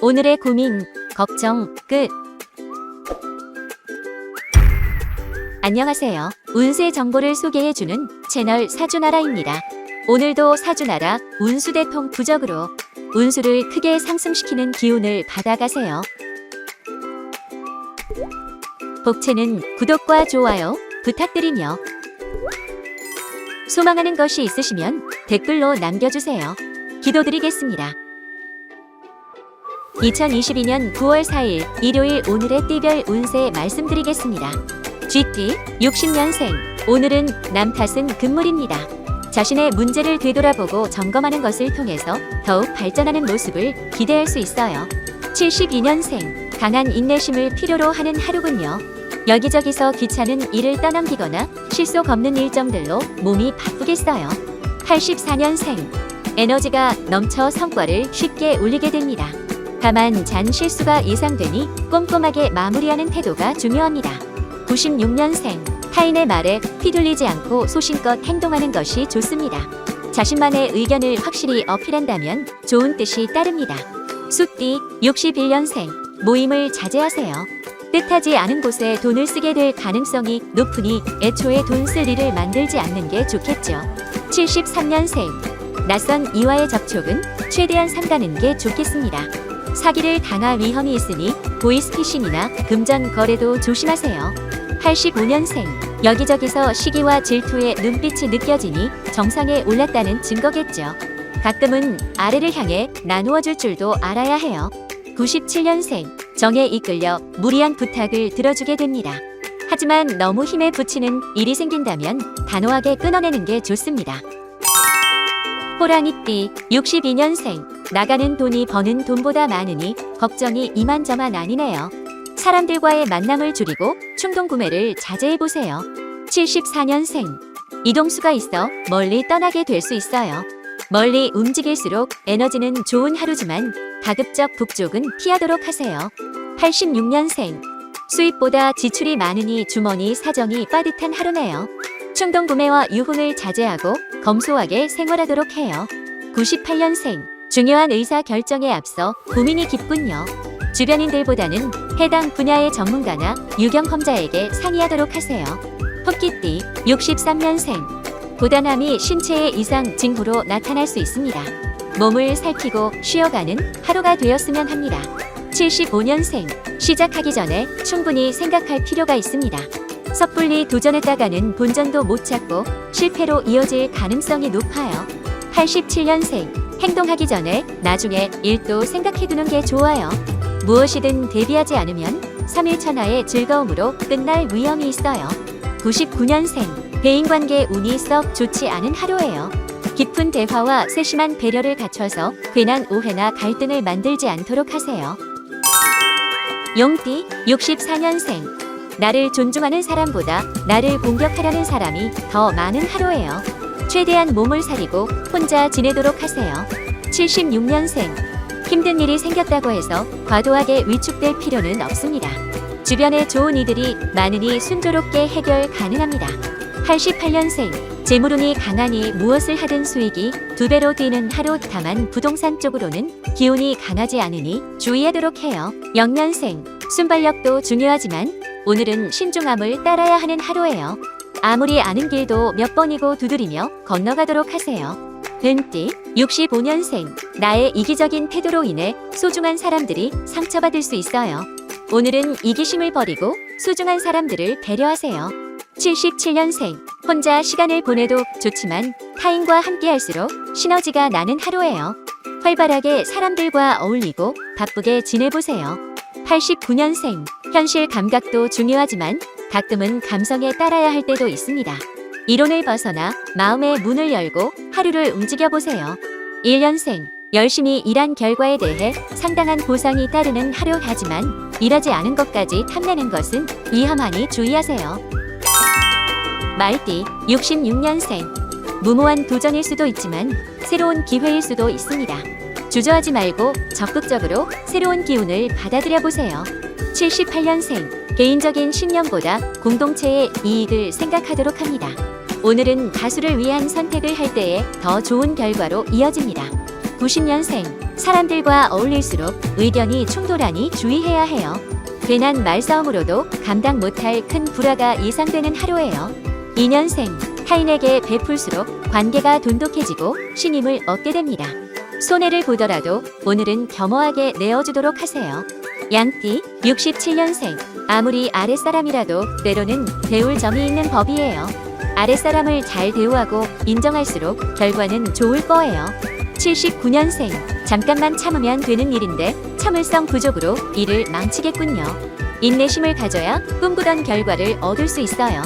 오늘의 고민, 걱정 끝. 안녕하세요. 운세 정보를 소개해주는 채널 사주나라입니다. 오늘도 사주나라 운수대통 부적으로 운수를 크게 상승시키는 기운을 받아가세요. 복채는 구독과 좋아요 부탁드리며 소망하는 것이 있으시면 댓글로 남겨주세요. 기도드리겠습니다. 2022년 9월 4일 일요일 오늘의 띠별 운세 말씀드리겠습니다. 쥐띠 60년생. 오늘은 남 탓은 금물입니다. 자신의 문제를 되돌아보고 점검하는 것을 통해서 더욱 발전하는 모습을 기대할 수 있어요. 72년생. 강한 인내심을 필요로 하는 하루군요. 여기저기서 귀찮은 일을 떠넘기거나 실속 없는 일정들로 몸이 바쁘겠어요. 84년생. 에너지가 넘쳐 성과를 쉽게 올리게 됩니다. 다만 잔 실수가 예상되니 꼼꼼하게 마무리하는 태도가 중요합니다. 96년생. 타인의 말에 휘둘리지 않고 소신껏 행동하는 것이 좋습니다. 자신만의 의견을 확실히 어필한다면 좋은 뜻이 따릅니다. 숫띠 61년생. 모임을 자제하세요. 뜻하지 않은 곳에 돈을 쓰게 될 가능성이 높으니 애초에 돈 쓸 일을 만들지 않는 게 좋겠죠. 73년생. 낯선 이와의 접촉은 최대한 삼가는 게 좋겠습니다. 사기를 당할 위험이 있으니 보이스피싱이나 금전 거래도 조심하세요. 85년생. 여기저기서 시기와 질투의 눈빛이 느껴지니 정상에 올랐다는 증거겠죠. 가끔은 아래를 향해 나누어 줄 줄도 알아야 해요. 97년생. 정에 이끌려 무리한 부탁을 들어주게 됩니다. 하지만 너무 힘에 부치는 일이 생긴다면 단호하게 끊어내는 게 좋습니다. 호랑이띠 62년생. 나가는 돈이 버는 돈보다 많으니 걱정이 이만저만 아니네요. 사람들과의 만남을 줄이고 충동 구매를 자제해보세요. 74년생. 이동수가 있어 멀리 떠나게 될 수 있어요. 멀리 움직일수록 에너지는 좋은 하루지만 가급적 북쪽은 피하도록 하세요. 86년생. 수입보다 지출이 많으니 주머니 사정이 빠듯한 하루네요. 충동 구매와 유흥을 자제하고 검소하게 생활하도록 해요. 98년생. 중요한 의사 결정에 앞서 고민이 깊군요. 주변인들보다는 해당 분야의 전문가나 유경험자에게 상의하도록 하세요. 토끼띠 63년생. 고단함이 신체의 이상 징후로 나타날 수 있습니다. 몸을 살피고 쉬어가는 하루가 되었으면 합니다. 75년생. 시작하기 전에 충분히 생각할 필요가 있습니다. 섣불리 도전했다가는 본전도 못 찾고 실패로 이어질 가능성이 높아요. 87년생. 행동하기 전에 나중에 일도 생각해두는 게 좋아요. 무엇이든 대비하지 않으면 3일 천하의 즐거움으로 끝날 위험이 있어요. 99년생. 대인관계 운이 썩 좋지 않은 하루예요. 깊은 대화와 세심한 배려를 갖춰서 괜한 오해나 갈등을 만들지 않도록 하세요. 용띠 64년생. 나를 존중하는 사람보다 나를 공격하려는 사람이 더 많은 하루예요. 최대한 몸을 사리고 혼자 지내도록 하세요. 76년생. 힘든 일이 생겼다고 해서 과도하게 위축될 필요는 없습니다. 주변에 좋은 이들이 많으니 순조롭게 해결 가능합니다. 88년생. 재물운이 강하니 무엇을 하든 수익이 2배로 뛰는 하루. 다만 부동산 쪽으로는 기운이 강하지 않으니 주의하도록 해요. 0년생. 순발력도 중요하지만 오늘은 신중함을 따라야 하는 하루예요. 아무리 아는 길도 몇 번이고 두드리며 건너가도록 하세요. 뱀띠 65년생. 나의 이기적인 태도로 인해 소중한 사람들이 상처받을 수 있어요. 오늘은 이기심을 버리고 소중한 사람들을 배려하세요. 77년생. 혼자 시간을 보내도 좋지만 타인과 함께할수록 시너지가 나는 하루예요. 활발하게 사람들과 어울리고 바쁘게 지내보세요. 89년생. 현실 감각도 중요하지만 가끔은 감성에 따라야 할 때도 있습니다. 이론을 벗어나 마음의 문을 열고 하루를 움직여보세요. 1년생. 열심히 일한 결과에 대해 상당한 보상이 따르는 하루. 하지만 일하지 않은 것까지 탐내는 것은 위험하니 주의하세요. 말띠 66년생. 무모한 도전일 수도 있지만 새로운 기회일 수도 있습니다. 주저하지 말고 적극적으로 새로운 기운을 받아들여 보세요. 78년생. 개인적인 신념보다 공동체의 이익을 생각하도록 합니다. 오늘은 가수를 위한 선택을 할 때에 더 좋은 결과로 이어집니다. 90년생. 사람들과 어울릴수록 의견이 충돌하니 주의해야 해요. 괜한 말싸움으로도 감당 못할 큰 불화가 예상되는 하루예요. 2년생, 타인에게 베풀수록 관계가 돈독해지고 신임을 얻게 됩니다. 손해를 보더라도 오늘은 겸허하게 내어주도록 하세요. 양띠, 67년생, 아무리 아랫사람이라도 때로는 배울 점이 있는 법이에요. 아랫사람을 잘 대우하고 인정할수록 결과는 좋을 거예요. 79년생, 잠깐만 참으면 되는 일인데 참을성 부족으로 일을 망치겠군요. 인내심을 가져야 꿈꾸던 결과를 얻을 수 있어요.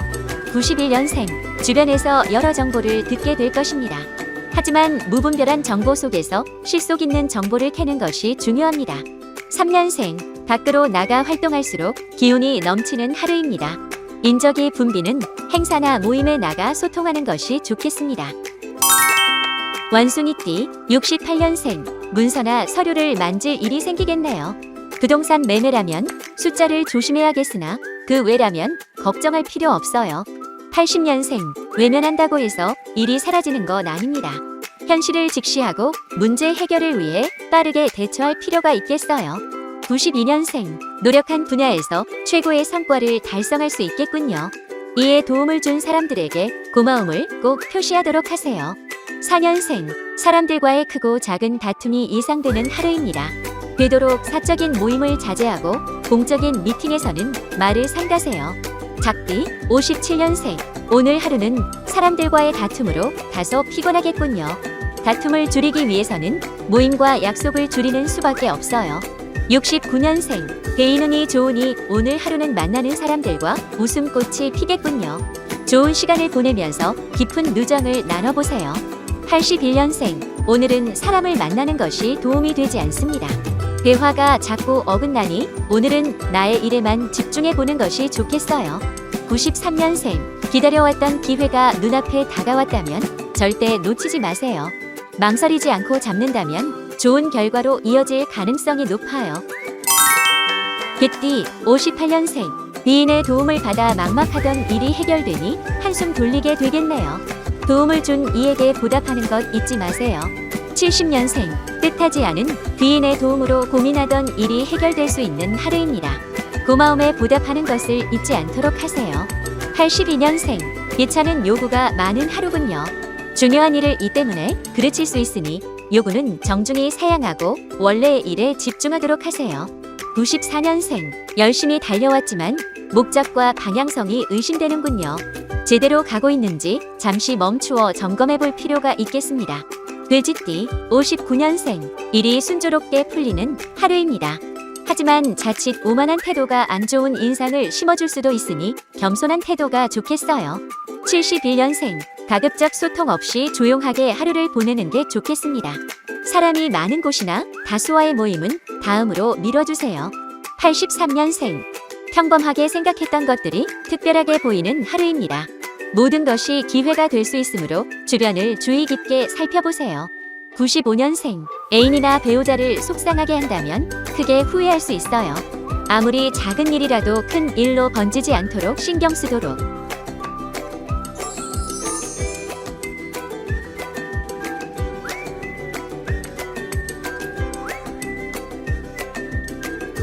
91년생, 주변에서 여러 정보를 듣게 될 것입니다. 하지만 무분별한 정보 속에서 실속 있는 정보를 캐는 것이 중요합니다. 3년생, 밖으로 나가 활동할수록 기운이 넘치는 하루입니다. 인적이 붐비는 행사나 모임에 나가 소통하는 것이 좋겠습니다. 원숭이띠, 68년생, 문서나 서류를 만질 일이 생기겠네요. 부동산 매매라면 숫자를 조심해야겠으나 그 외라면 걱정할 필요 없어요. 80년생, 외면한다고 해서 일이 사라지는 건 아닙니다. 현실을 직시하고 문제 해결을 위해 빠르게 대처할 필요가 있겠어요. 92년생, 노력한 분야에서 최고의 성과를 달성할 수 있겠군요. 이에 도움을 준 사람들에게 고마움을 꼭 표시하도록 하세요. 4년생, 사람들과의 크고 작은 다툼이 예상되는 하루입니다. 되도록 사적인 모임을 자제하고 공적인 미팅에서는 말을 삼가세요. 작띠, 57년생, 오늘 하루는 사람들과의 다툼으로 다소 피곤하겠군요. 다툼을 줄이기 위해서는 모임과 약속을 줄이는 수밖에 없어요. 69년생, 대인운이 좋으니 오늘 하루는 만나는 사람들과 웃음꽃이 피겠군요. 좋은 시간을 보내면서 깊은 누정을 나눠보세요. 81년생, 오늘은 사람을 만나는 것이 도움이 되지 않습니다. 대화가 자꾸 어긋나니 오늘은 나의 일에만 집중해보는 것이 좋겠어요. 93년생, 기다려왔던 기회가 눈앞에 다가왔다면 절대 놓치지 마세요. 망설이지 않고 잡는다면 좋은 결과로 이어질 가능성이 높아요. 개띠, 58년생, 지인의 도움을 받아 막막하던 일이 해결되니 한숨 돌리게 되겠네요. 도움을 준 이에게 보답하는 것 잊지 마세요. 70년생, 뜻하지 않은 귀인의 도움으로 고민하던 일이 해결될 수 있는 하루입니다. 고마움에 보답하는 것을 잊지 않도록 하세요. 82년생, 귀찮은 요구가 많은 하루군요. 중요한 일을 이 때문에 그르칠 수 있으니 요구는 정중히 사양하고 원래의 일에 집중하도록 하세요. 94년생, 열심히 달려왔지만 목적과 방향성이 의심되는군요. 제대로 가고 있는지 잠시 멈추어 점검해 볼 필요가 있겠습니다. 돼지띠, 59년생, 일이 순조롭게 풀리는 하루입니다. 하지만 자칫 오만한 태도가 안 좋은 인상을 심어줄 수도 있으니 겸손한 태도가 좋겠어요. 71년생, 가급적 소통 없이 조용하게 하루를 보내는 게 좋겠습니다. 사람이 많은 곳이나 다수와의 모임은 다음으로 미뤄주세요. 83년생, 평범하게 생각했던 것들이 특별하게 보이는 하루입니다. 모든 것이 기회가 될 수 있으므로 주변을 주의 깊게 살펴보세요. 95년생, 애인이나 배우자를 속상하게 한다면 크게 후회할 수 있어요. 아무리 작은 일이라도 큰 일로 번지지 않도록 신경 쓰도록